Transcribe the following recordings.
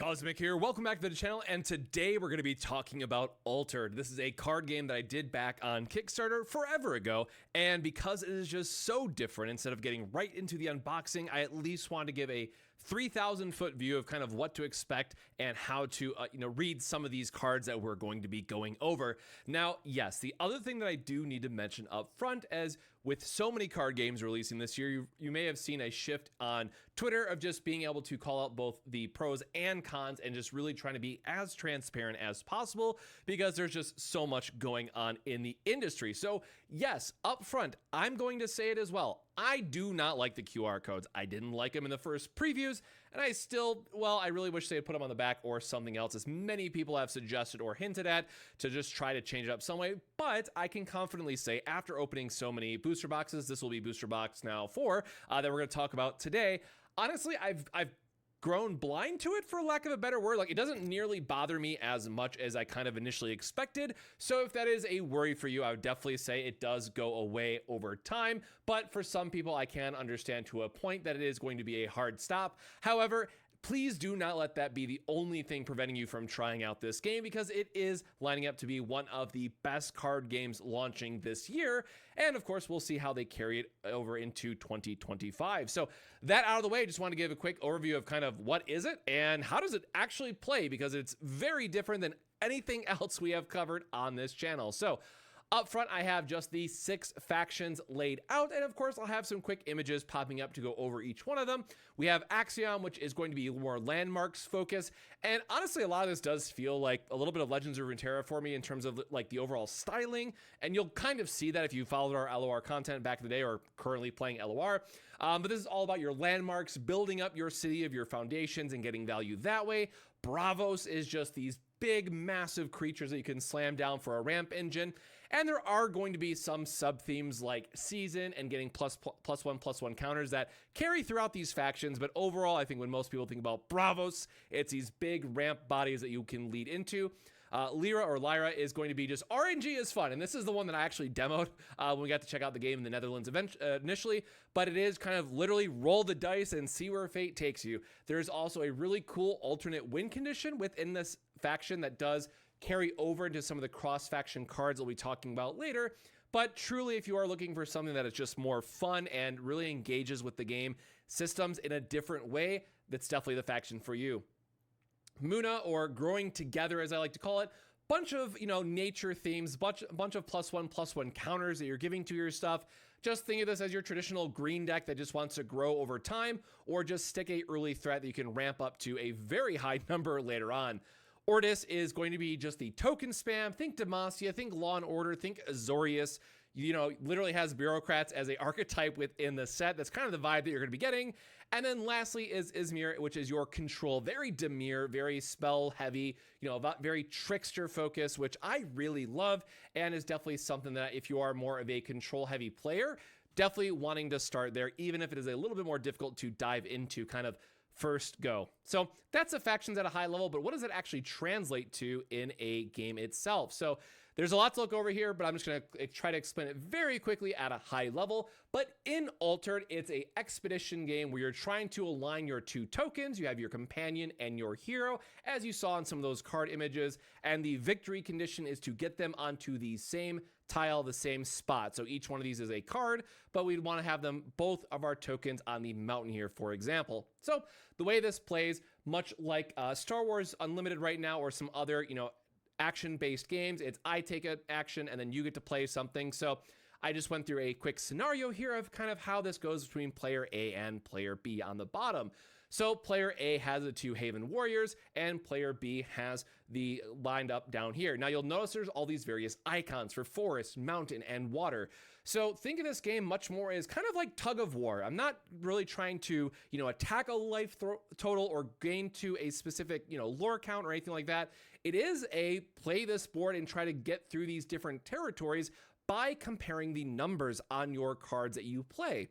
Cosmic here. Welcome back to the channel, and today we're going to be talking about Altered. This is a card game that I did back on Kickstarter forever ago, and because it is just so different, instead of getting right into the unboxing, I at least wanted to give a 3,000 foot view of kind of what to expect and how to read some of these cards that we're going to be going over. Now, yes, the other thing that I do need to mention up front, as with so many card games releasing this year, you may have seen a shift on Twitter of just being able to call out both the pros and cons and just really trying to be as transparent as possible because there's just so much going on in the industry. So yes, up front, I'm going to say it as well. I do not like the QR codes. I didn't like them in the first previews, and I really wish they had put them on the back or something else, as many people have suggested or hinted at, to just try to change it up some way. But I can confidently say, after opening so many booster boxes, this will be booster box now 4 that we're going to talk about today. Honestly, I've grown blind to it, for lack of a better word. Like, it doesn't nearly bother me as much as I kind of initially expected. So if that is a worry for you, I would definitely say it does go away over time. But for some people, I can understand to a point that it is going to be a hard stop. However, please do not let that be the only thing preventing you from trying out this game, because it is lining up to be one of the best card games launching this year. And of course, we'll see how they carry it over into 2025. So that out of the way, I just want to give a quick overview of kind of what is it and how does it actually play, because it's very different than anything else we have covered on this channel. So up front, I have just the 6 factions laid out, and of course, I'll have some quick images popping up to go over each one of them. We have Axiom, which is going to be more landmarks focus, and honestly, a lot of this does feel like a little bit of Legends of Runeterra for me in terms of like the overall styling, and you'll kind of see that if you followed our LOR content back in the day or currently playing LOR. But this is all about your landmarks, building up your city of your foundations and getting value that way. Bravos is just these big, massive creatures that you can slam down for a ramp engine. And there are going to be some sub-themes like season and getting plus one counters that carry throughout these factions. But overall, I think when most people think about Bravos, it's these big ramp bodies that you can lead into. Lyra is going to be just RNG is fun. And this is the one that I actually demoed when we got to check out the game in the Netherlands initially. But it is kind of literally roll the dice and see where fate takes you. There's also a really cool alternate win condition within this faction that does carry over into some of the cross-faction cards we'll be talking about later. But truly, if you are looking for something that is just more fun and really engages with the game systems in a different way, that's definitely the faction for you. Muna, or Growing Together as I like to call it, bunch of nature themes, bunch of +1/+1 counters that you're giving to your stuff. Just think of this as your traditional green deck that just wants to grow over time, or just stick a early threat that you can ramp up to a very high number later on. Ordis is going to be just the token spam. Think Demacia, think Law and Order, think Azorius. Literally has bureaucrats as a archetype within the set. That's kind of the vibe that you're going to be getting. And then lastly is Izmir, which is your control. Very Dimir, very spell heavy, very trickster focus, which I really love, and is definitely something that if you are more of a control heavy player, definitely wanting to start there, even if it is a little bit more difficult to dive into kind of first go. So that's the factions at a high level, but what does it actually translate to in a game itself? So there's a lot to look over here, but I'm just going to try to explain it very quickly at a high level. But in Altered, it's a expedition game where you're trying to align your 2 tokens. You have your companion and your hero, as you saw in some of those card images, and the victory condition is to get them onto the same tile, the same spot. So each one of these is a card, but we'd want to have them, both of our tokens, on the mountain here, for example. So the way this plays, much like Star Wars Unlimited right now, or some other, action-based games, it's I take an action and then you get to play something. So I just went through a quick scenario here of kind of how this goes between player A and player B on the bottom. So player A has the 2 Haven Warriors, and player B has the lined up down here. Now you'll notice there's all these various icons for forest, mountain, and water. So think of this game much more as kind of like tug of war. I'm not really trying to, attack a life total or gain to a specific, lore count or anything like that. It is a play this board and try to get through these different territories by comparing the numbers on your cards that you play.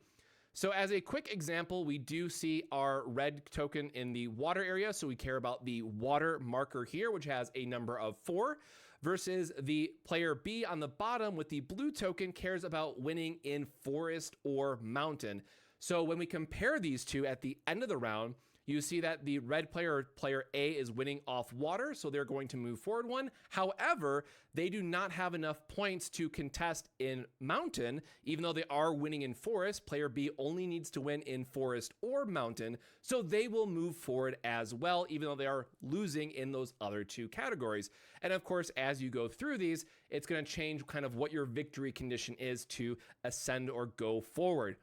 So as a quick example, we do see our red token in the water area. So we care about the water marker here, which has a number of 4, versus the player B on the bottom with the blue token cares about winning in forest or mountain. So when we compare these two at the end of the round, you see that the red player, player A, is winning off water, so they're going to move forward one. However, they do not have enough points to contest in mountain, even though they are winning in forest. Player B only needs to win in forest or mountain, so they will move forward as well, even though they are losing in those other two categories. And of course, as you go through these, it's going to change kind of what your victory condition is to ascend or go forward.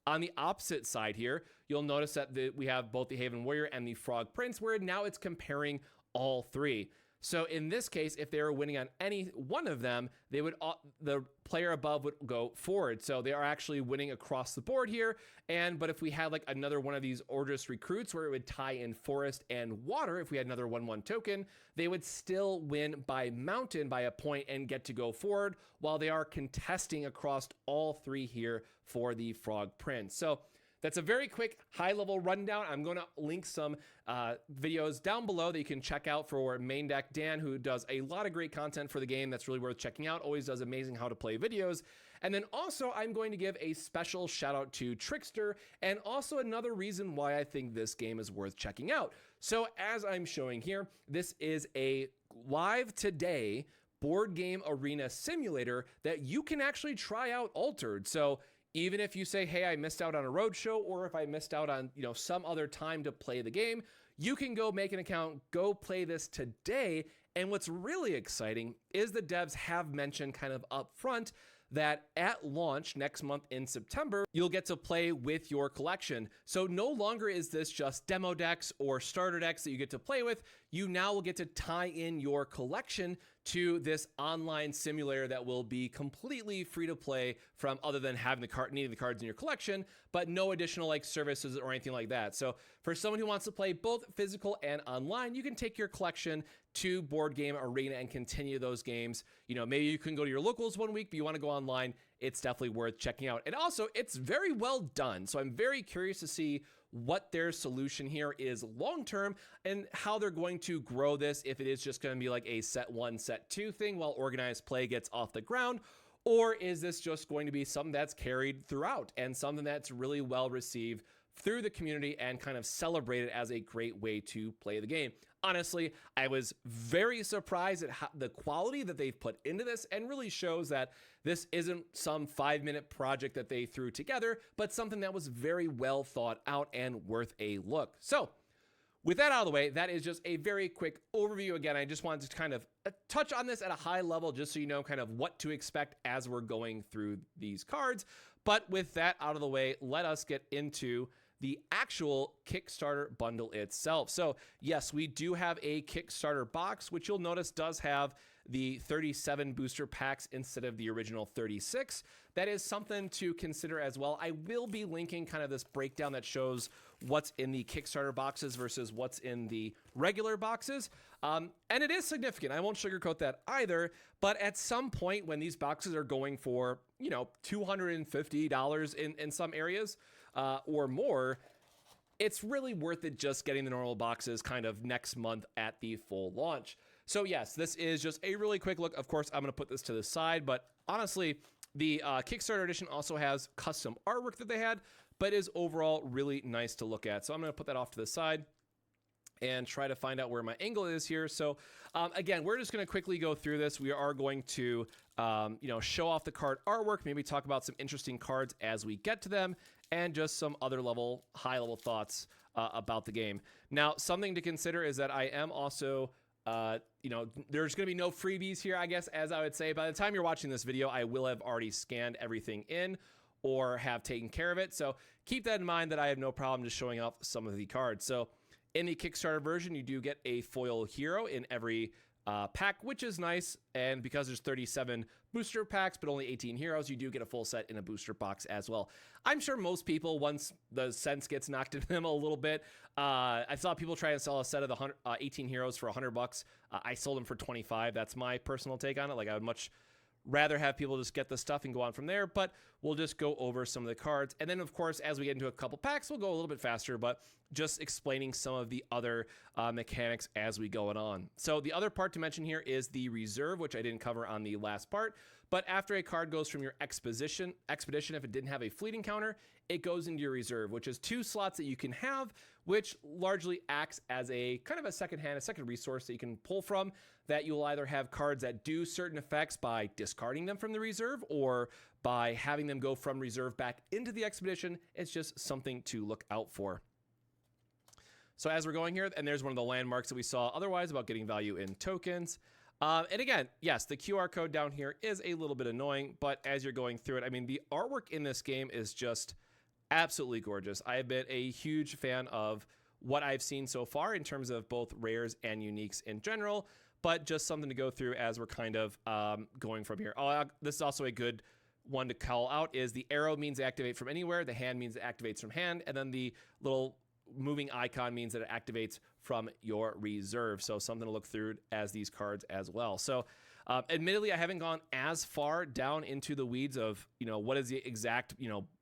On the opposite side here, you'll notice that we have both the Haven Warrior and the Frog Prince, where now it's comparing all three. So in this case, if they were winning on any one of them, they would the player above would go forward. So they are actually winning across the board here. But if we had like another one of these Orders recruits where it would tie in forest and water, if we had another 1/1 token, they would still win by mountain by a point and get to go forward, while they are contesting across all three here for the Frog Prince. So that's a very quick high-level rundown. I'm going to link some videos down below that you can check out for Main Deck Dan, who does a lot of great content for the game that's really worth checking out. Always does amazing how to play videos. And then also, I'm going to give a special shout out to Trickster, and also another reason why I think this game is worth checking out. So as I'm showing here, this is a live today board game arena simulator that you can actually try out Altered. So even if you say, hey, I missed out on a roadshow, or if I missed out on, some other time to play the game, you can go make an account, go play this today. And what's really exciting is the devs have mentioned kind of up front that at launch next month in September, you'll get to play with your collection. So no longer is this just demo decks or starter decks that you get to play with. You now will get to tie in your collection to this online simulator that will be completely free to play from, other than having needing the cards in your collection, but no additional like services or anything like that. So for someone who wants to play both physical and online, you can take your collection to Board Game Arena and continue those games. Maybe you can go to your locals one week, but you want to go online, it's definitely worth checking out. And also, it's very well done. So I'm very curious to see what their solution here is long-term and how they're going to grow this, if it is just going to be like a set 1, set 2 thing while organized play gets off the ground, or is this just going to be something that's carried throughout and something that's really well received through the community and kind of celebrated as a great way to play the game. Honestly, I was very surprised at the quality that they've put into this, and really shows that this isn't some 5-minute project that they threw together, but something that was very well thought out and worth a look. So with that out of the way, that is just a very quick overview. Again, I just wanted to kind of touch on this at a high level, just so you know kind of what to expect as we're going through these cards. But with that out of the way, let us get into the actual Kickstarter bundle itself. So yes, we do have a Kickstarter box, which you'll notice does have the 37 booster packs instead of the original 36. That is something to consider as well. I will be linking kind of this breakdown that shows what's in the Kickstarter boxes versus what's in the regular boxes. And it is significant. I won't sugarcoat that either. But at some point when these boxes are going for, $250 in some areas, or more, it's really worth it just getting the normal boxes kind of next month at the full launch. So yes, this is just a really quick look. Of course, I'm going to put this to the side, but honestly, the Kickstarter edition also has custom artwork that they had, but is overall really nice to look at. So I'm going to put that off to the side and try to find out where my angle is here. So again, we're just going to quickly go through this. We are going to show off the card artwork, maybe talk about some interesting cards as we get to them, and just some other high level thoughts about the game. Now, something to consider is that I am also, there's going to be no freebies here, I guess, as I would say. By the time you're watching this video, I will have already scanned everything in or have taken care of it. So keep that in mind, that I have no problem just showing off some of the cards. So in the Kickstarter version, you do get a foil hero in every pack, which is nice. And because there's 37 booster packs, but only 18 heroes, you do get a full set in a booster box as well. I'm sure most people, once the sense gets knocked into them a little bit, I saw people try to sell a set of the 18 heroes for $100. I sold them for 25. That's my personal take on it. Like, I would much rather have people just get the stuff and go on from there, but we'll just go over some of the cards. And then, of course, as we get into a couple packs, we'll go a little bit faster, but just explaining some of the other mechanics as we go on. So the other part to mention here is the reserve, which I didn't cover on the last part. But after a card goes from your expedition, if it didn't have a fleet encounter, it goes into your reserve, which is 2 slots that you can have, which largely acts as a kind of a second resource that you can pull from, that you'll either have cards that do certain effects by discarding them from the reserve or by having them go from reserve back into the expedition. It's just something to look out for. So as we're going here, and there's one of the landmarks that we saw otherwise about getting value in tokens. And again, yes, the QR code down here is a little bit annoying, but as you're going through it, I mean, the artwork in this game is just absolutely gorgeous. I have been a huge fan of what I've seen so far in terms of both rares and uniques in general, but just something to go through as we're kind of going from here. Oh, this is also a good one to call out is the arrow means activate from anywhere, the hand means it activates from hand, and then the little moving icon means that it activates from your reserve. So something to look through as these cards as well. So admittedly, I haven't gone as far down into the weeds of, what is the exact,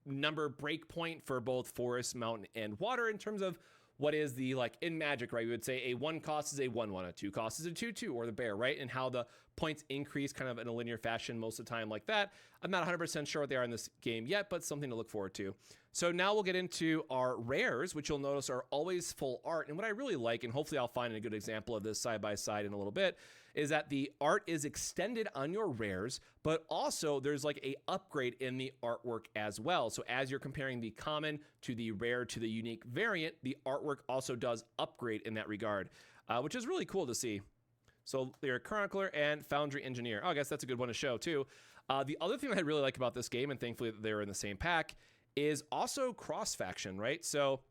number break point for both forest, mountain, and water in terms of what is the, like in Magic, right? We would say a 1 cost is a 1/1, a 2 cost is a 2/2, or the bear, right? And how the points increase kind of in a linear fashion most of the time like that. I'm not 100% sure what they are in this game yet, but something to look forward to. So now we'll get into our rares, which you'll notice are always full art. And what I really like, and hopefully I'll find a good example of this side by side in a little bit, is that the art is extended on your rares, but also there's like a upgrade in the artwork as well. So as you're comparing the common to the rare to the unique variant, the artwork also does upgrade in that regard, which is really cool to see. So they're Chronicler and Foundry Engineer. Oh, I guess that's a good one to show too. The other thing that I really like about this game, and thankfully they're in the same pack, is also cross-faction, right? So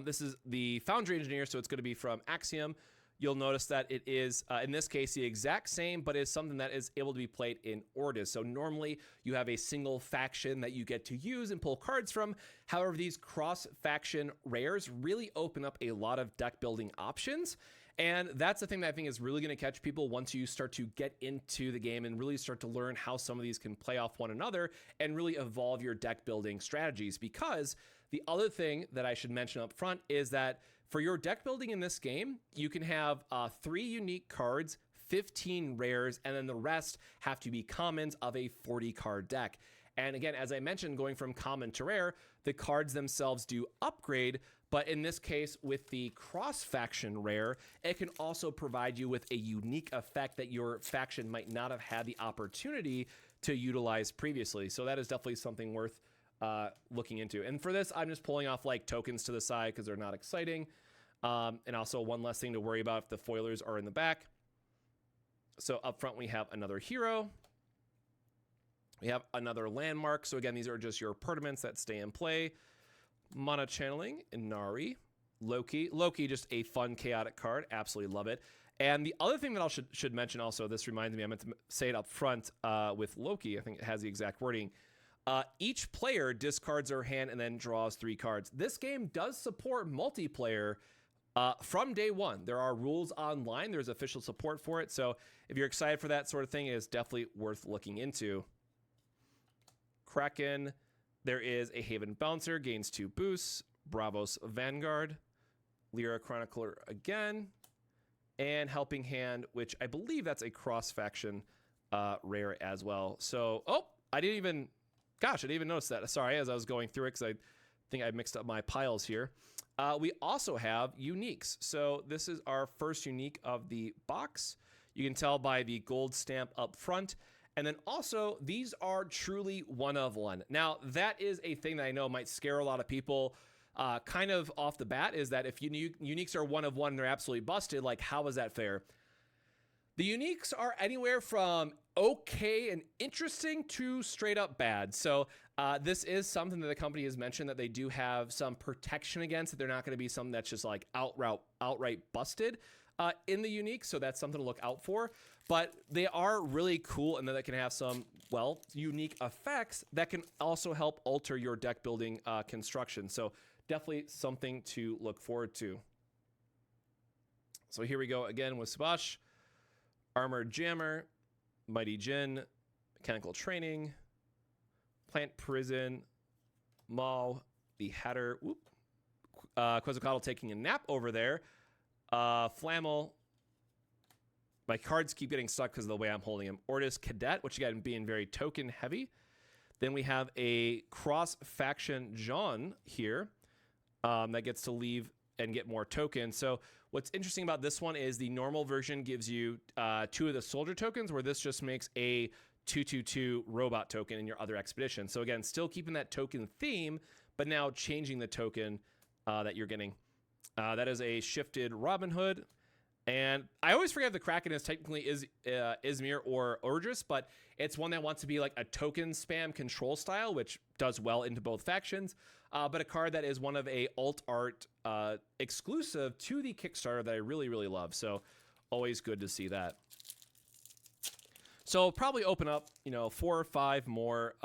this is the Foundry Engineer, so it's going to be from Axiom. You'll notice that it is, in this case, the exact same, but is something that is able to be played in Ordos. So normally you have a single faction that you get to use and pull cards from. However, these cross-faction rares really open up a lot of deck building options. And that's the thing that I think is really going to catch people once you start to get into the game and really start to learn how some of these can play off one another and really evolve your deck building strategies. Because the other thing that I should mention up front is that for your deck building in this game, you can have 3 unique cards, 15 rares, and then the rest have to be commons of a 40-card deck. And again, as I mentioned, going from common to rare, the cards themselves do upgrade, but in this case, with the cross-faction rare, it can also provide you with a unique effect that your faction might not have had the opportunity to utilize previously. So that is definitely something worth looking into. And for this, I'm just pulling off like tokens to the side because they're not exciting. And also one less thing to worry about if the foilers are in the back. So up front, we have another hero. We have another landmark. So again, these are just your permanents that stay in play. Mana Channeling, Inari, Loki. Loki, just a fun, chaotic card. Absolutely love it. And the other thing that I should mention also, this reminds me, I meant to say it up front with Loki. I think it has the exact wording. Each player discards their hand and then draws 3 cards. This game does support multiplayer from day one. There are rules online. There's official support for it. So if you're excited for that sort of thing, it is definitely worth looking into. Kraken. There is a Haven Bouncer, gains 2 boosts. Bravos Vanguard. Lyra Chronicler again. And Helping Hand, which I believe that's a cross-faction rare as well. So, I didn't even notice that. Sorry, as I was going through it, because I think I mixed up my piles here. We also have uniques. So this is our first unique of the box. You can tell by the gold stamp up front. And then also, these are truly one of one. Now, that is a thing that I know might scare a lot of people kind of off the bat, is that if uniques are one of one and they're absolutely busted, like how is that fair? The uniques are anywhere from okay and interesting to straight up bad. So this is something that the company has mentioned that they do have some protection against, that they're not going to be something that's just like outright busted in the unique. So that's something to look out for. But they are really cool, and then they can have some, well, unique effects that can also help alter your deck building construction. So definitely something to look forward to. So here we go again with Subash. Armored Jammer, Mighty Jin, Mechanical Training, Plant Prison, Maul, the Hatter, Quetzalcoatl taking a nap over there, Flammel. My cards keep getting stuck because of the way I'm holding them. Ortis Cadet, which again being very token heavy. Then we have a cross-faction John here that gets to leave and get more tokens. So what's interesting about this one is the normal version gives you 2 of the soldier tokens, where this just makes a 2/2/2 robot token in your other expedition. So again, still keeping that token theme, but now changing the token that you're getting. That is a shifted Robin Hood. And I always forget the Kraken is technically Izmir or Ordris, but it's one that wants to be like a token spam control style, which does well into both factions. But a card that is one of a alt art exclusive to the Kickstarter that I really, really love. So always good to see that. So probably open up, 4 or 5 more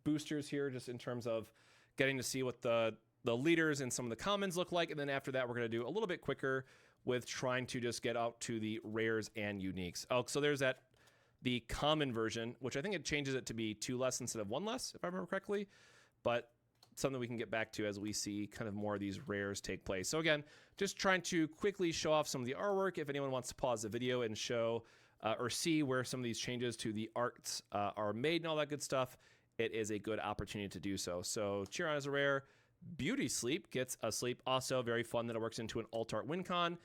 boosters here, just in terms of getting to see what the leaders and some of the commons look like. And then after that, we're going to do a little bit quicker with trying to just get out to the rares and uniques. Oh, so there's the common version, which I think it changes it to be 2 less instead of 1 less, if I remember correctly. But something we can get back to as we see kind of more of these rares take place. So again, just trying to quickly show off some of the artwork. If anyone wants to pause the video and show or see where some of these changes to the arts are made and all that good stuff, it is a good opportunity to do so. So Chiron is a rare. Beauty Sleep gets a sleep. Also very fun that it works into an alt art win con.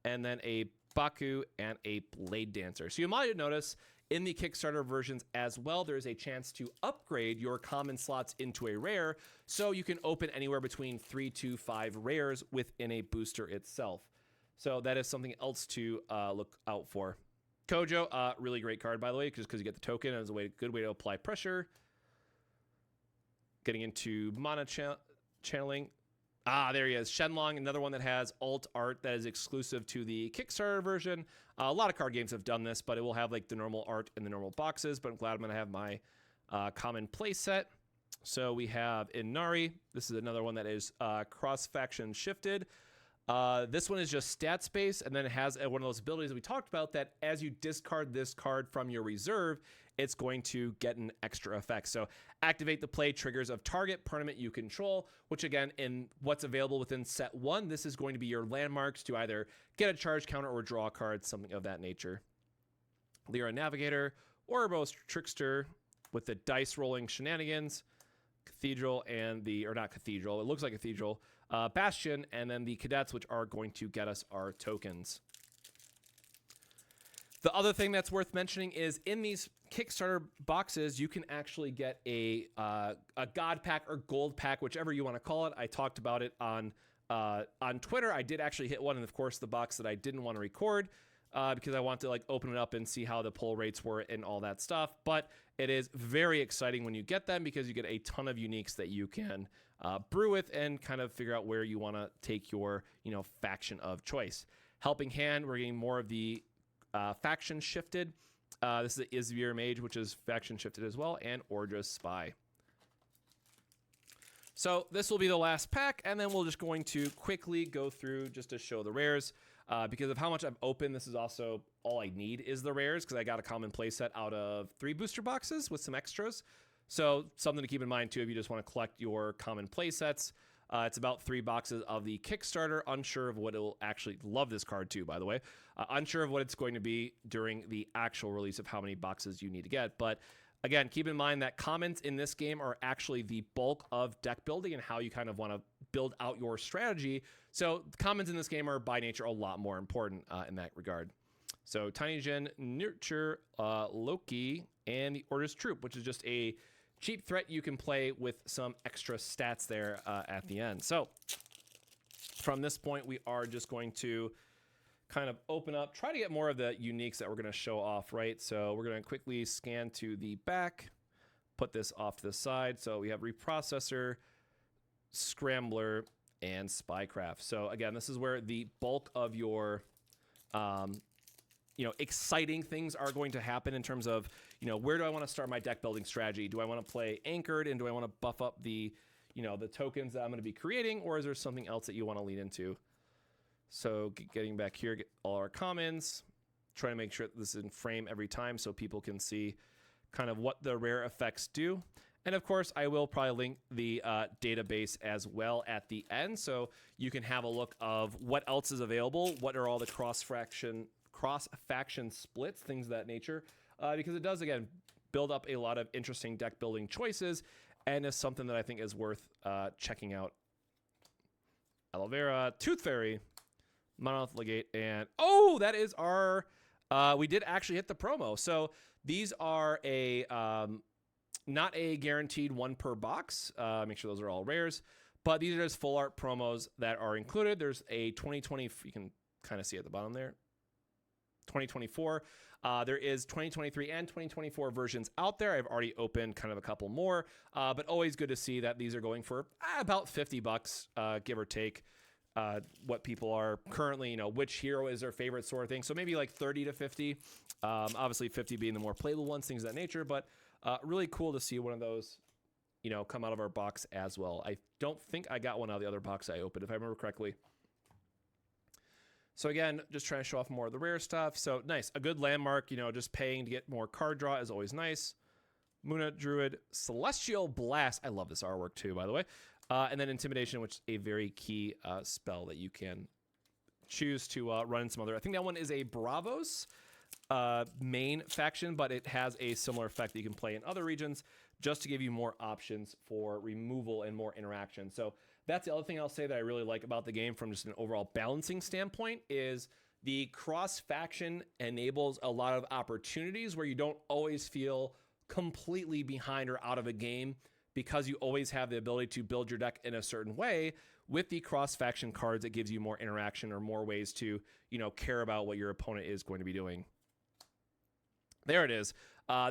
And then a Baku and a Blade Dancer. So you might notice in the Kickstarter versions as well, there's a chance to upgrade your common slots into a rare. So you can open anywhere between 3 to 5 rares within a booster itself. So that is something else to look out for. Kojo, really great card, by the way, just because you get the token as a good way to apply pressure. Getting into mana channeling. There he is. Shenlong, another one that has alt art that is exclusive to the Kickstarter version. A lot of card games have done this, but it will have like the normal art in the normal boxes. But I'm glad I'm going to have my common play set. So we have Inari. This is another one that is cross-faction shifted. This one is just stat space, and then it has one of those abilities that we talked about that as you discard this card from your reserve, it's going to get an extra effect. So activate the play triggers of target permanent you control, which again, in what's available within set 1, this is going to be your landmarks to either get a charge counter or draw a card, something of that nature. Lyra Navigator, Ouroboros Trickster with the dice rolling shenanigans, Cathedral and or not Cathedral, it looks like Cathedral, Bastion, and then the Cadets, which are going to get us our tokens. The other thing that's worth mentioning is in these Kickstarter boxes, you can actually get a God pack or gold pack, whichever you want to call it. I talked about it on Twitter. I did actually hit one, and of course the box that I didn't want to record because I want to like open it up and see how the pull rates were and all that stuff. But it is very exciting when you get them because you get a ton of uniques that you can brew with and kind of figure out where you want to take your faction of choice. Helping Hand, we're getting more of the faction shifted. This is the Izmir Mage, which is faction shifted as well, and Ordris Spy. So this will be the last pack, and then we're just going to quickly go through just to show the rares. Because of how much I've opened, this is also all I need is the rares, because I got a common playset out of 3 booster boxes with some extras. So something to keep in mind too if you just want to collect your common playsets. It's about 3 boxes of the Kickstarter. Unsure of what it'll actually, love this card too, by the way. Unsure of what it's going to be during the actual release of how many boxes you need to get. But again, keep in mind that commons in this game are actually the bulk of deck building and how you kind of want to build out your strategy. So commons in this game are by nature a lot more important in that regard. So Tiny Jin, Nurture, Loki, and the Orders Troop, which is just a cheap threat you can play with some extra stats there at the end. So from this point, we are just going to kind of open up, try to get more of the uniques that we're going to show off, right? So we're going to quickly scan to the back, put this off to the side. So we have Reprocessor, Scrambler, and Spycraft. So again, this is where the bulk of your exciting things are going to happen in terms of, where do I want to start my deck building strategy? Do I want to play anchored, and do I want to buff up the tokens that I'm going to be creating, or is there something else that you want to lean into? So getting back here, get all our commons, trying to make sure that this is in frame every time so people can see kind of what the rare effects do. And of course, I will probably link the database as well at the end, so you can have a look of what else is available, what are all the cross-faction splits, things of that nature, because it does, again, build up a lot of interesting deck building choices, and is something that I think is worth checking out. Aloe Vera, Tooth Fairy, Monolith Legate, and oh, that is our, we did actually hit the promo. So these are a, not a guaranteed one per box. Make sure those are all rares, but these are just full art promos that are included. There's a 2020, you can kind of see at the bottom there, 2024. There is 2023 and 2024 versions out there. I've already opened kind of a couple more, but always good to see that these are going for about $50, give or take. What people are currently, which hero is their favorite sort of thing. So maybe like 30 to 50. Obviously 50 being the more playable ones, things of that nature, but really cool to see one of those, come out of our box as well. I don't think I got one out of the other box I opened, if I remember correctly. So again, just trying to show off more of the rare stuff. So nice, a good landmark, just paying to get more card draw is always nice. Muna Druid, Celestial Blast. I love this artwork too, by the way. And then Intimidation, which is a very key spell that you can choose to run in some other. I think that one is a Bravos main faction, but it has a similar effect that you can play in other regions just to give you more options for removal and more interaction. So that's the other thing I'll say that I really like about the game from just an overall balancing standpoint is the cross-faction enables a lot of opportunities where you don't always feel completely behind or out of a game because you always have the ability to build your deck in a certain way. With the cross-faction cards, it gives you more interaction or more ways to, care about what your opponent is going to be doing. There it is.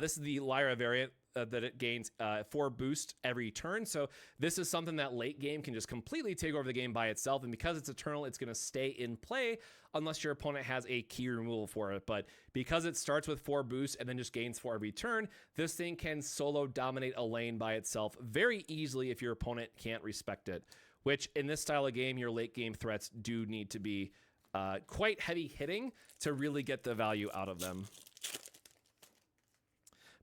This is the Lyra variant that it gains 4 boost every turn. So this is something that late game can just completely take over the game by itself. And because it's eternal, it's going to stay in play unless your opponent has a key removal for it. But because it starts with 4 boosts and then just gains 4 every turn, this thing can solo dominate a lane by itself very easily if your opponent can't respect it. Which in this style of game, your late game threats do need to be quite heavy hitting to really get the value out of them.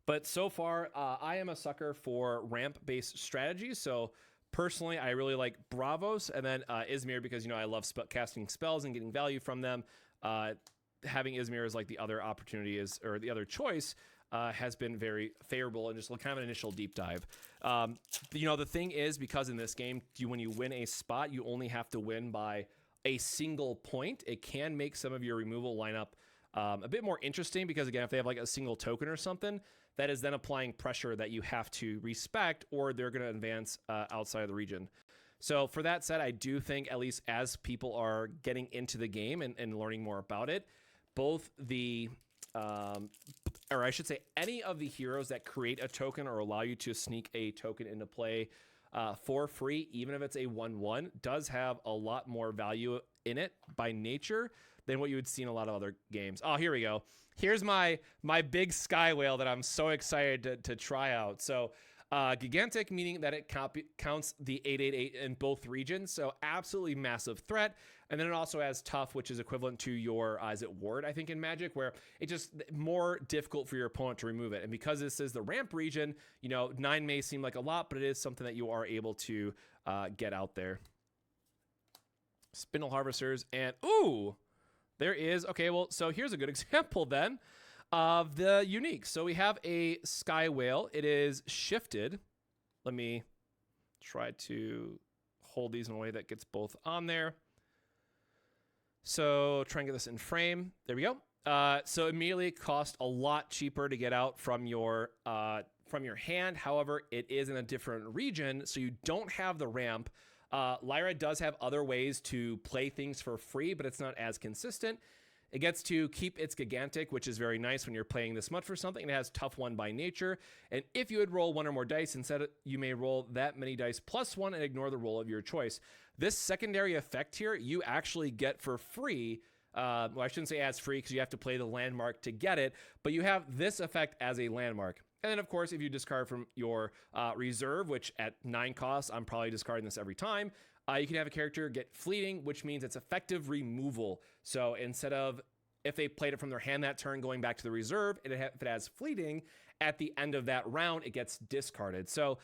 But so far, I am a sucker for ramp-based strategies. So personally, I really like Bravos and then Izmir because, I love casting spells and getting value from them. Having Izmir as like the other opportunity is, or the other choice has been very favorable and just kind of an initial deep dive. The thing is, because in this game, when you win a spot, you only have to win by a single point. It can make some of your removal lineup a bit more interesting because, again, if they have like a single token or something, that is then applying pressure that you have to respect or they're going to advance outside of the region. So for that said, I do think at least as people are getting into the game and learning more about it, both the, or I should say any of the heroes that create a token or allow you to sneak a token into play for free, even if it's a 1/1, does have a lot more value in it by nature than what you would see in a lot of other games. Oh, here we go. Here's my big sky whale that I'm so excited to try out. So gigantic, meaning that it counts the 888 in both regions. So absolutely massive threat. And then it also has tough, which is equivalent to your, is it ward, I think in Magic, where it's just more difficult for your opponent to remove it. And because this is the ramp region, 9 may seem like a lot, but it is something that you are able to get out there. Spindle Harvesters and, ooh, there is, okay, well, so here's a good example then of the unique. So we have a Sky Whale. It is shifted. Let me try to hold these in a way that gets both on there. So try and get this in frame. There we go. So immediately cost a lot cheaper to get out from your hand. However, it is in a different region, so you don't have the ramp. Lyra does have other ways to play things for free, but it's not as consistent. It gets to keep its gigantic, which is very nice when you're paying this much for something. It has tough 1 by nature. And if you would roll 1 or more dice, instead you may roll that many dice plus 1 and ignore the roll of your choice. This secondary effect here, you actually get for free. Well, I shouldn't say as free because you have to play the landmark to get it, but you have this effect as a landmark. And then, of course, if you discard from your reserve, which at 9 costs, I'm probably discarding this every time, you can have a character get fleeting, which means it's effective removal. So instead of, if they played it from their hand that turn, going back to the reserve, if it has fleeting, at the end of that round, it gets discarded. So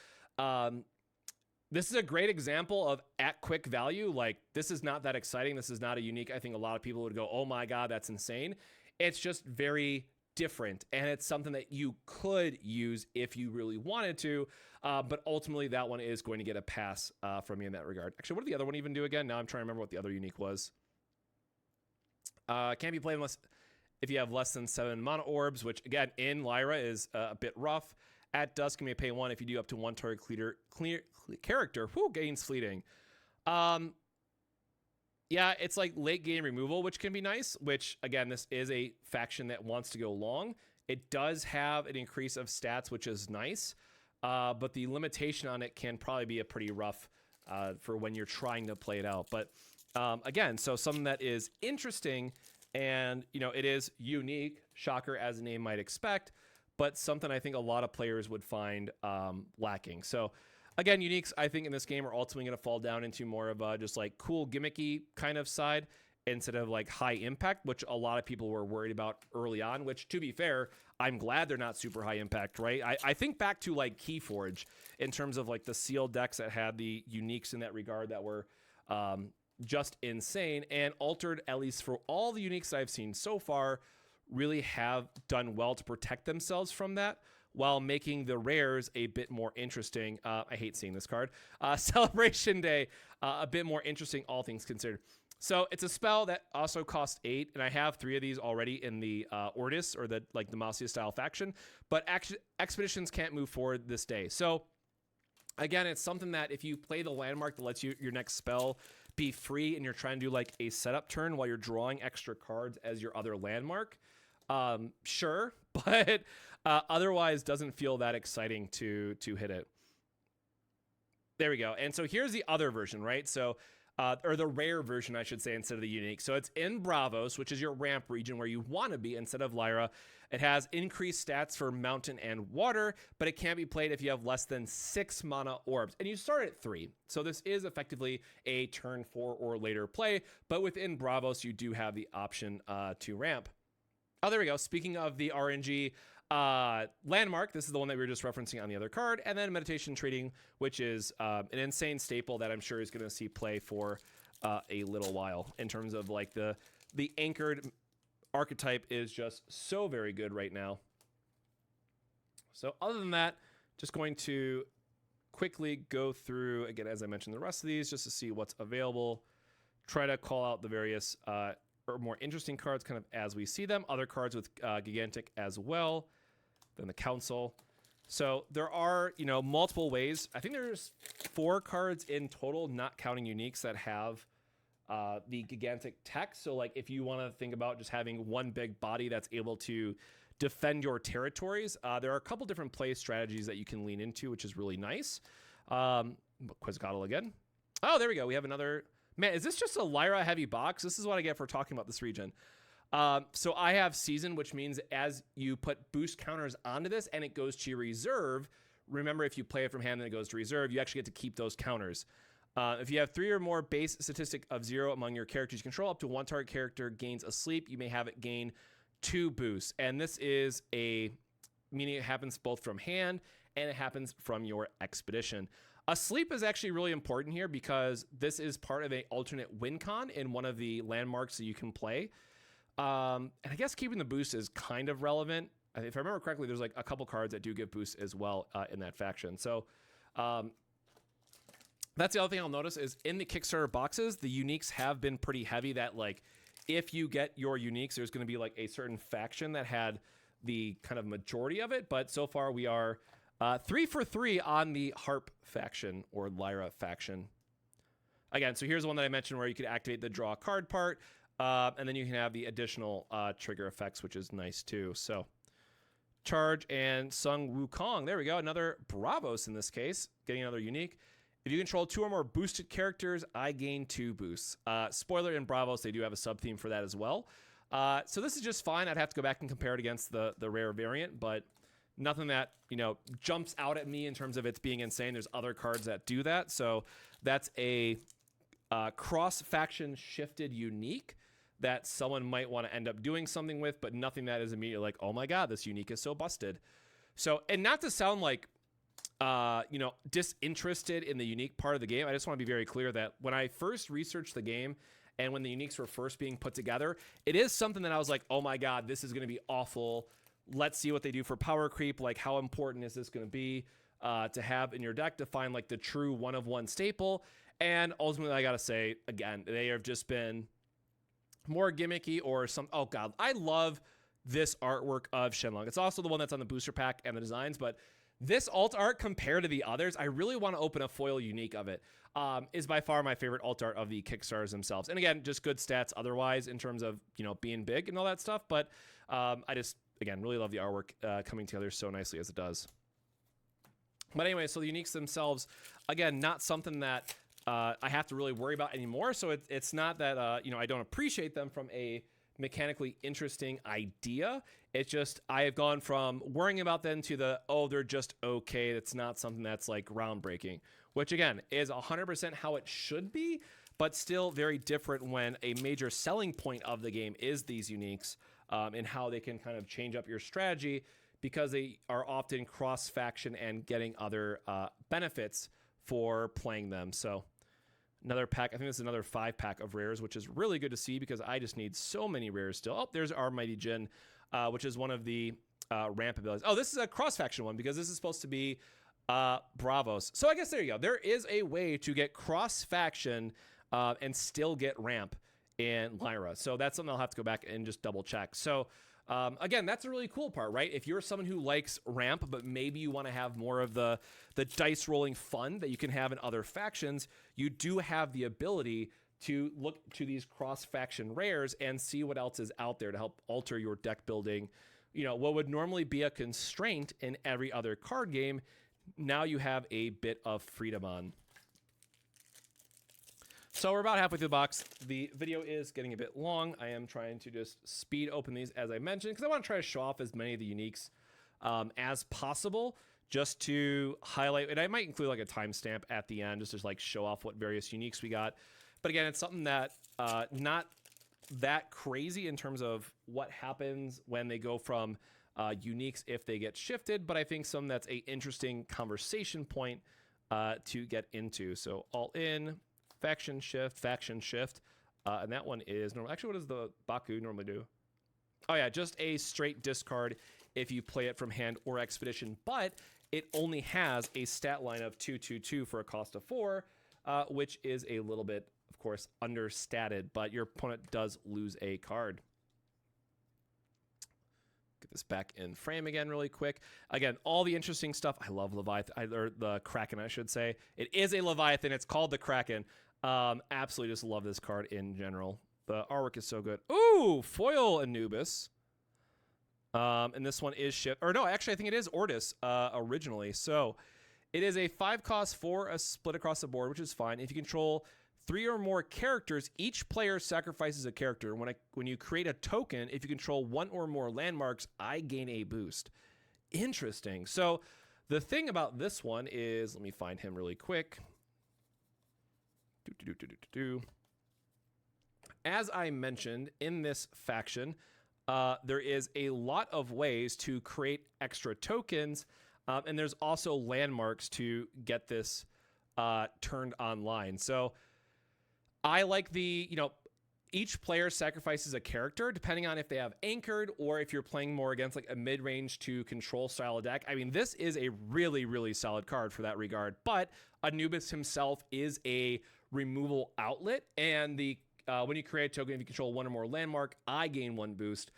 this is a great example of at quick value. Like, this is not that exciting. This is not a unique. I think a lot of people would go, oh my God, that's insane. It's just very different, and it's something that you could use if you really wanted to, but ultimately that one is going to get a pass from me in that regard. Actually, what did the other one even do again? Now I'm trying to remember what the other unique was. Can't be played unless if you have less than 7 mana orbs, which again in Lyra is a bit rough. At dusk, you may pay 1 if you do up to 1 target character. Whoo, gains fleeting. Yeah, it's like late game removal, which can be nice, which, again, this is a faction that wants to go long. It does have an increase of stats, which is nice, but the limitation on it can probably be a pretty rough for when you're trying to play it out. But again, so something that is interesting, and, you know, it is unique, shocker, as the name might expect, but something I think a lot of players would find lacking. So, again, uniques, I think, in this game are ultimately going to fall down into more of a just like cool, gimmicky kind of side instead of like high impact, which a lot of people were worried about early on, which, to be fair, I'm glad they're not super high impact, right? I think back to like Keyforge in terms of like the sealed decks that had the uniques in that regard that were just insane, and Altered, at least for all the uniques that I've seen so far, really have done well to protect themselves from that, while making the rares a bit more interesting. I hate seeing this card. Celebration Day, a bit more interesting, all things considered. So it's a spell that also costs 8, and I have 3 of these already in the Ortis, or the like the Demacia style faction, but expeditions can't move forward this day. So again, it's something that if you play the landmark that lets you your next spell be free, and you're trying to do like a setup turn while you're drawing extra cards as your other landmark, sure, but otherwise doesn't feel that exciting to hit it. There we go. And so here's the other version, right? So, or the rare version, I should say, instead of the unique. So it's in Bravos, which is your ramp region where you want to be instead of Lyra. It has increased stats for mountain and water, but it can't be played if you have less than 6 mana orbs. And you start at 3. So this is effectively a turn 4 or later play, but within Bravos, you do have the option to ramp. Oh, there we go. Speaking of the RNG, Landmark, this is the one that we were just referencing on the other card, and then Meditation Trading, which is an insane staple that I'm sure is going to see play for a little while in terms of like the anchored archetype is just so very good right now. So other than that, just going to quickly go through, again, as I mentioned, the rest of these just to see what's available, try to call out the various or more interesting cards kind of as we see them. Other cards with Gigantic as well, then the Council. So there are, you know, multiple ways. I think there's 4 cards in total, not counting uniques, that have the Gigantic tech. So like if you want to think about just having one big body that's able to defend your territories, there are a couple different play strategies that you can lean into, which is really nice. Quetzalcoatl again. Oh, there we go. We have another. Man, is this just a Lyra heavy box? This is what I get for talking about this region. So I have Season, which means as you put boost counters onto this and it goes to your reserve, remember if you play it from hand and it goes to reserve, you actually get to keep those counters. If you have 3 or more base statistic of 0 among your characters you control, up to 1 target character gains a sleep, you may have it gain 2 boosts. And this is meaning it happens both from hand and it happens from your expedition. A sleep is actually really important here because this is part of an alternate win con in one of the landmarks that you can play. And I guess keeping the boost is kind of relevant. If I remember correctly, there's like a couple cards that do give boosts as well in that faction. So that's the other thing I'll notice is in the Kickstarter boxes, the uniques have been pretty heavy that like if you get your uniques, there's going to be like a certain faction that had the kind of majority of it. But so far we are 3 for 3 on the Harp faction or Lyra faction. Again, so here's one that I mentioned where you could activate the draw card part, and then you can have the additional trigger effects, which is nice too. So Charge and Sung Wukong. There we go. Another Bravos in this case, getting another unique. If you control 2 or more boosted characters, I gain 2 boosts. Spoiler, in Bravos, they do have a sub-theme for that as well. So this is just fine. I'd have to go back and compare it against the rare variant, but nothing that, you know, jumps out at me in terms of it's being insane. There's other cards that do that. So that's a cross-faction shifted unique that someone might want to end up doing something with, but nothing that is immediately like, oh my God, this unique is so busted. So, and not to sound like, you know, disinterested in the unique part of the game, I just want to be very clear that when I first researched the game and when the uniques were first being put together, it is something that I was like, oh my God, this is going to be awful. let's see what they do for power creep. Like, how important is this going to be to have in your deck to find like the true 1-of-1 staple? And ultimately, I gotta say, again, they have just been more gimmicky or some. Oh god, I love this artwork of Shenlong. It's also the one that's on the booster pack and the designs, but this alt art compared to the others, I really want to open a foil unique of it. Is by far my favorite alt art of the Kickstarters themselves. And again, just good stats otherwise in terms of, you know, being big and all that stuff. But I just, again, really love the artwork coming together so nicely as it does. But anyway, so the uniques themselves, again, not something that I have to really worry about anymore. So it's not that, you know, I don't appreciate them from a mechanically interesting idea. It's just I have gone from worrying about them to the, oh, they're just okay. It's not something that's like groundbreaking, which again is 100% how it should be, but still very different when a major selling point of the game is these uniques and how they can kind of change up your strategy because they are often cross-faction and getting other benefits for playing them. So another pack, I think this is another 5-pack of rares, which is really good to see because I just need so many rares still. Oh, there's our Mighty Jin, which is one of the ramp abilities. Oh, this is a cross-faction one because this is supposed to be Bravos. So I guess there you go. There is a way to get cross-faction and still get ramp in Lyra. So that's something I'll have to go back and just double check. So again, that's a really cool part, right? If you're someone who likes ramp, but maybe you want to have more of the dice rolling fun that you can have in other factions, you do have the ability to look to these cross faction rares and see what else is out there to help alter your deck building. You know, what would normally be a constraint in every other card game, now you have a bit of freedom on. So we're about halfway through the box. The video is getting a bit long. I am trying to just speed open these as I mentioned, because I want to try to show off as many of the uniques as possible, just to highlight, and I might include like a timestamp at the end, just to like show off what various uniques we got. But again, it's something that not that crazy in terms of what happens when they go from uniques if they get shifted, but I think something that's a interesting conversation point to get into. So all in. Faction shift, and that one is normal. Actually, what does the Baku normally do? Oh yeah, just a straight discard if you play it from hand or expedition, but it only has a stat line of 2/2/2 for a cost of 4, which is a little bit, of course, understated, but your opponent does lose a card. Get this back in frame again really quick. Again, all the interesting stuff. I love Leviathan, or the Kraken, I should say. It is a Leviathan. It's called the Kraken. Absolutely just love this card in general. The artwork is so good. Ooh, foil Anubis. And this one is shift. Or no, actually, I think it is Ortis originally. So it is a 5-cost for a split across the board, which is fine. If you control 3 or more characters, each player sacrifices a character. When you create a token, if you control 1 or more landmarks, I gain a boost. Interesting. So the thing about this one is, let me find him really quick. As I mentioned, in this faction, there is a lot of ways to create extra tokens, and there's also landmarks to get this turned online. So I like the, you know, each player sacrifices a character depending on if they have anchored or if you're playing more against like a mid-range to control style of deck. I mean, this is a really, really solid card for that regard, but Anubis himself is a removal outlet, and the when you create a token, if you control 1 or more landmark, I gain 1 boost.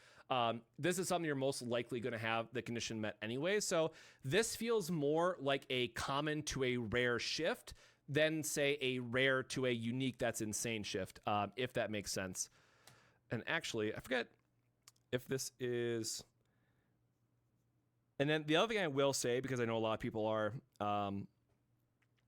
This is something you're most likely going to have the condition met anyway, so this feels more like a common to a rare shift than, say, a rare to a unique that's insane shift, if that makes sense. And actually, I forget if this is... And then the other thing I will say, because I know a lot of people are...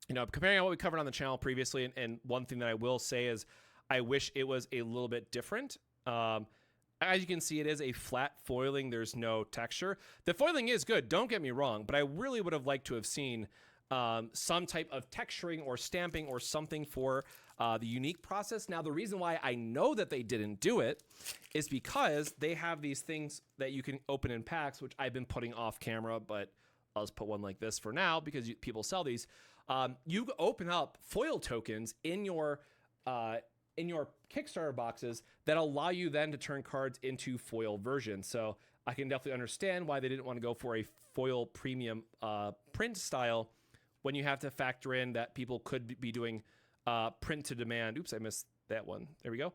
you know, comparing on what we covered on the channel previously, and one thing that I will say is I wish it was a little bit different. As you can see, it is a flat foiling. There's no texture. The foiling is good, don't get me wrong, but I really would have liked to have seen some type of texturing or stamping or something for the unique process. Now, the reason why I know that they didn't do it is because they have these things that you can open in packs, which I've been putting off camera, but I'll just put one like this for now because people sell these. You open up foil tokens in your in your Kickstarter boxes that allow you then to turn cards into foil versions. So I can definitely understand why they didn't want to go for a foil premium print style when you have to factor in that people could be doing print to demand. Oops, I missed that one. There we go.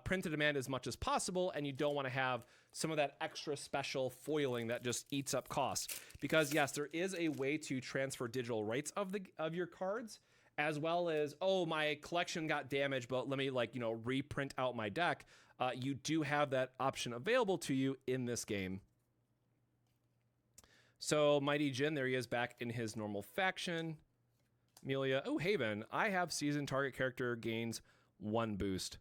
Print to demand as much as possible, and you don't want to have some of that extra special foiling that just eats up costs. Because yes, there is a way to transfer digital rights of your cards, as well as, oh, my collection got damaged, but let me reprint out my deck. You do have that option available to you in this game. So Mighty Jin, there he is back in his normal faction. Amelia, oh, Haven, I have season target character gains 1 boost.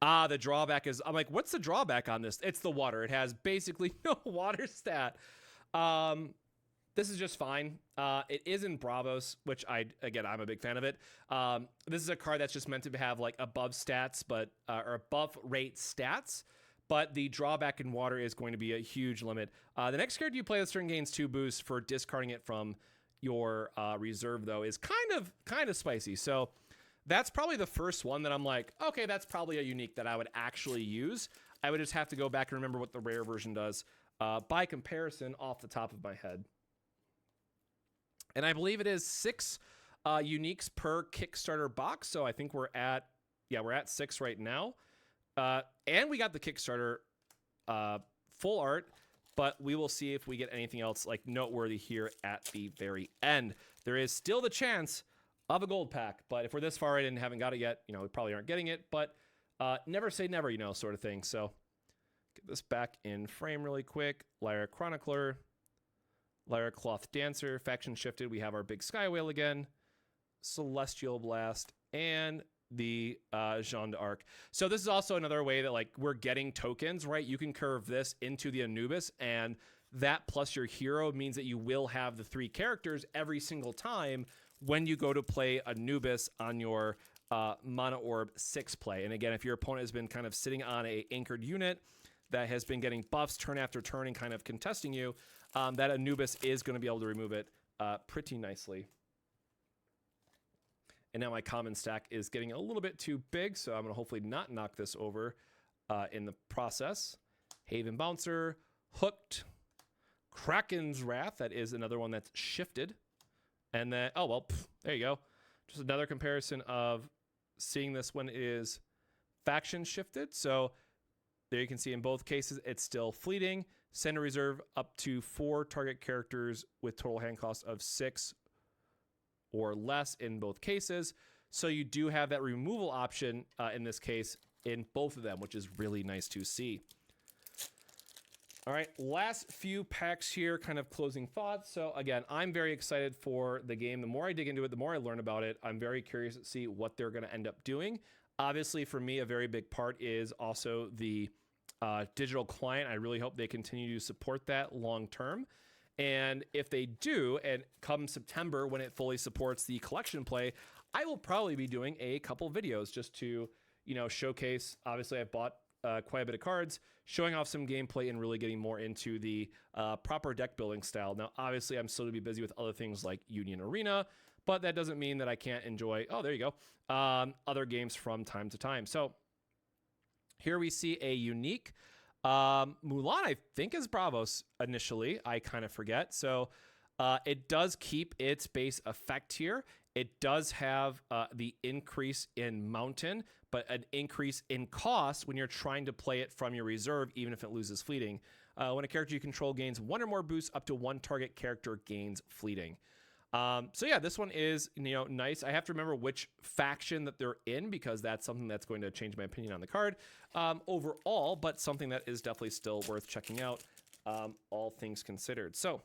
The drawback is, I'm like, what's the drawback on this? It's the water. It has basically no water stat. This is just fine. It is in Bravos, which I'm a big fan of it. This is a card that's just meant to have like above stats, or above rate stats. But the drawback in water is going to be a huge limit. The next card you play this turn gains 2 boosts for discarding it from your reserve, though, is kind of spicy. So that's probably the first one that I'm like, okay, that's probably a unique that I would actually use. I would just have to go back and remember what the rare version does by comparison off the top of my head. And I believe it is 6 uniques per Kickstarter box. So I think we're at 6 right now. And we got the Kickstarter full art, but we will see if we get anything else like noteworthy here at the very end. There is still the chance of a gold pack, but if we're this far in and haven't got it yet, we probably aren't getting it, but never say never, sort of thing. So get this back in frame really quick. Lyra Chronicler, Lyra Cloth Dancer, faction shifted. We have our big Sky Whale again, Celestial Blast, and the Jeanne d'Arc. So this is also another way that we're getting tokens, right? You can curve this into the Anubis, and that plus your hero means that you will have the 3 characters every single time when you go to play Anubis on your Mana Orb 6 play. And again, if your opponent has been kind of sitting on a anchored unit that has been getting buffs turn after turn and kind of contesting you, that Anubis is going to be able to remove it pretty nicely. And now my common stack is getting a little bit too big, so I'm going to hopefully not knock this over in the process. Haven Bouncer, Hooked, Kraken's Wrath, that is another one that's shifted. And then, there you go. Just another comparison of seeing this one is faction shifted. So there you can see in both cases, it's still fleeting. Send a reserve up to 4 target characters with total hand cost of 6 or less in both cases. So you do have that removal option in this case in both of them, which is really nice to see. All right, last few packs here, kind of closing thoughts. So again, I'm very excited for the game. The more I dig into it, the more I learn about it. I'm very curious to see what they're going to end up doing. Obviously, for me, a very big part is also the digital client. I really hope they continue to support that long term. And if they do, and come September when it fully supports the collection play, I will probably be doing a couple videos just to, showcase. Obviously, I've bought quite a bit of cards, showing off some gameplay and really getting more into the proper deck building style. Now, obviously, I'm still to be busy with other things like Union Arena, but that doesn't mean that I can't enjoy, there you go, other games from time to time. So here we see a unique. Mulan, I think, is Bravos initially. I kind of forget. So it does keep its base effect here. It does have the increase in Mountain, but an increase in cost when you're trying to play it from your reserve, even if it loses fleeting. When a character you control gains 1 or more boosts, up to 1 target character gains fleeting. So yeah, this one is nice. I have to remember which faction that they're in, because that's something that's going to change my opinion on the card overall, but something that is definitely still worth checking out, all things considered. So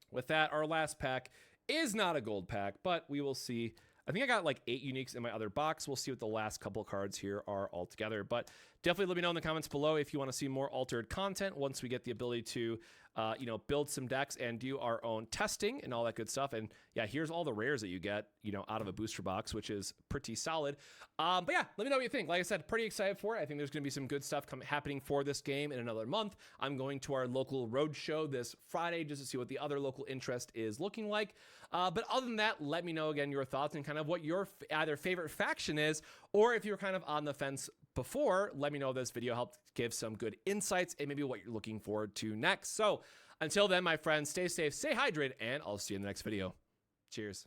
with that, our last pack is not a gold pack, but we will see. I think I got like 8 uniques in my other box. We'll see what the last couple cards here are all together. But definitely let me know in the comments below if you want to see more altered content once we get the ability to build some decks and do our own testing and all that good stuff. And yeah, here's all the rares that you get, out of a booster box, which is pretty solid. But yeah, let me know what you think. Like I said, pretty excited for it. I think there's going to be some good stuff happening for this game in another month. I'm going to our local road show this Friday just to see what the other local interest is looking like. But other than that, let me know again your thoughts and kind of what your either favorite faction is, or if you're kind of on the fence before, let me know this video helped give some good insights and maybe what you're looking forward to next. So until then, my friends, stay safe, stay hydrated, and I'll see you in the next video. Cheers.